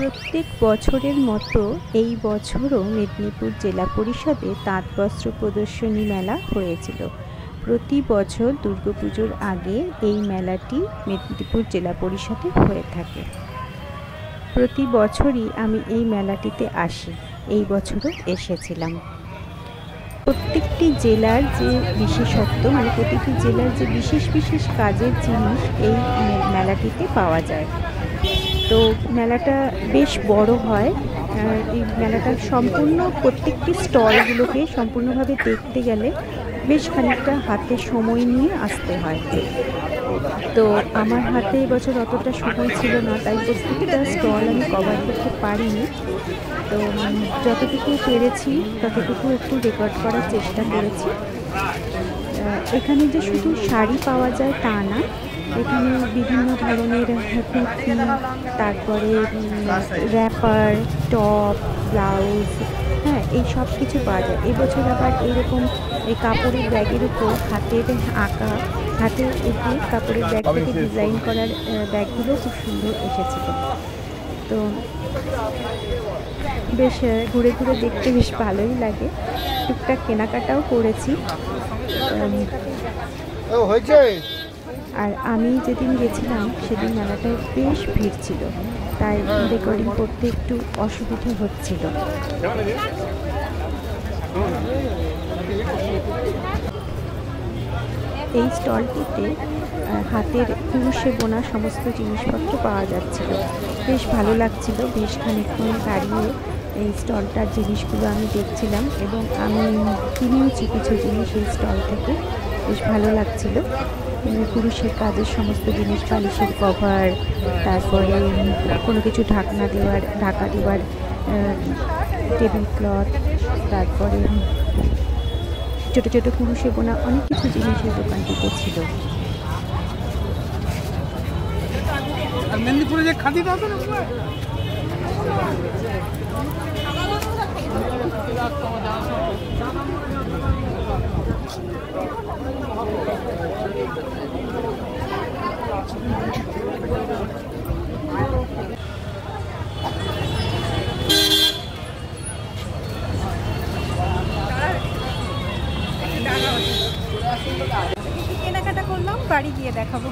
প্রত্যেক বছরের মতো এই বছরও মেদিনীপুর জেলা পরিষদে তাঁত বস্ত্র প্রদর্শনী মেলা হয়েছিল। প্রতি বছর দুর্গাপুজোর আগে এই মেলাটি মেদিনীপুর জেলা পরিষদে হয়ে থাকে। প্রতি বছরই আমি এই মেলাটিতে আসি, এই বছরও এসেছিলাম। প্রত্যেকটি জেলার যে বিশেষত্ব, মানে প্রতিটি জেলার যে বিশেষ বিশেষ কাজের জিনিস এই মেলাটিতে পাওয়া যায়। তো মেলাটা বেশ বড় হয়। এই মেলাটা সম্পূর্ণ প্রত্যেকটি স্টলগুলোকে সম্পূর্ণভাবে দেখতে গেলে বেশ খানিকটা হাতে সময় নিয়ে আসতে হয়। তো আমার হাতে এবছর অতটা সময় ছিল না, তাই প্রত্যেকটা স্টল আমি কভার করতে পারিনি। তো যতটুকু পেরেছি ততটুকু একটু রেকর্ড করার চেষ্টা করেছি। এখানে যে শুধু শাড়ি পাওয়া যায় তা না, এখানে বিভিন্ন ধরনের কুর্তি, তারপরে র্যাপার, টপ, ব্লাউজ, এই সব কিছু পাওয়া যায়। এবছর আবার এরকম এই কাপড়ের ব্যাগের উপর হাতের আঁকা, হাতের উপর কাপড়ের ব্যাগ থেকে ডিজাইন করার ব্যাগগুলো খুব সুন্দর এসেছিল। তো বেশ ঘুরে ঘুরে দেখতে বেশ ভালোই লাগে। টুকটাক কেনাকাটাও করেছি। আর আমি যেদিন গেছিলাম সেদিন মেলাটায় বেশ ভিড় ছিল, তাই রেকর্ডিং করতে একটু অসুবিধা হচ্ছিল। এই স্টলটিতে হাতের কুরুশে বোনা সমস্ত জিনিসপত্র পাওয়া যাচ্ছিল। বেশ ভালো লাগছিল। বেশ খানিকক্ষণ দাঁড়িয়ে এই স্টলটার জিনিসগুলো আমি দেখছিলাম এবং আমি কিনেওছি কিছু জিনিস এই স্টল থেকে। বেশ ভালো লাগছিল। কুরুশের কাজের সমস্ত জিনিস, বালিশের কভার, তারপরে কোনো কিছু ঢাকা দেওয়ার টেবিল ক্লথ, তারপরে ছোটো ছোটো কুরুশে বোনা অনেক কিছু জিনিস এই দোকানটিতে ছিল। মেদিনীপুরে যে খাদি দাও কেনাকাটা করলাম, বাড়ি গিয়ে দেখাবো।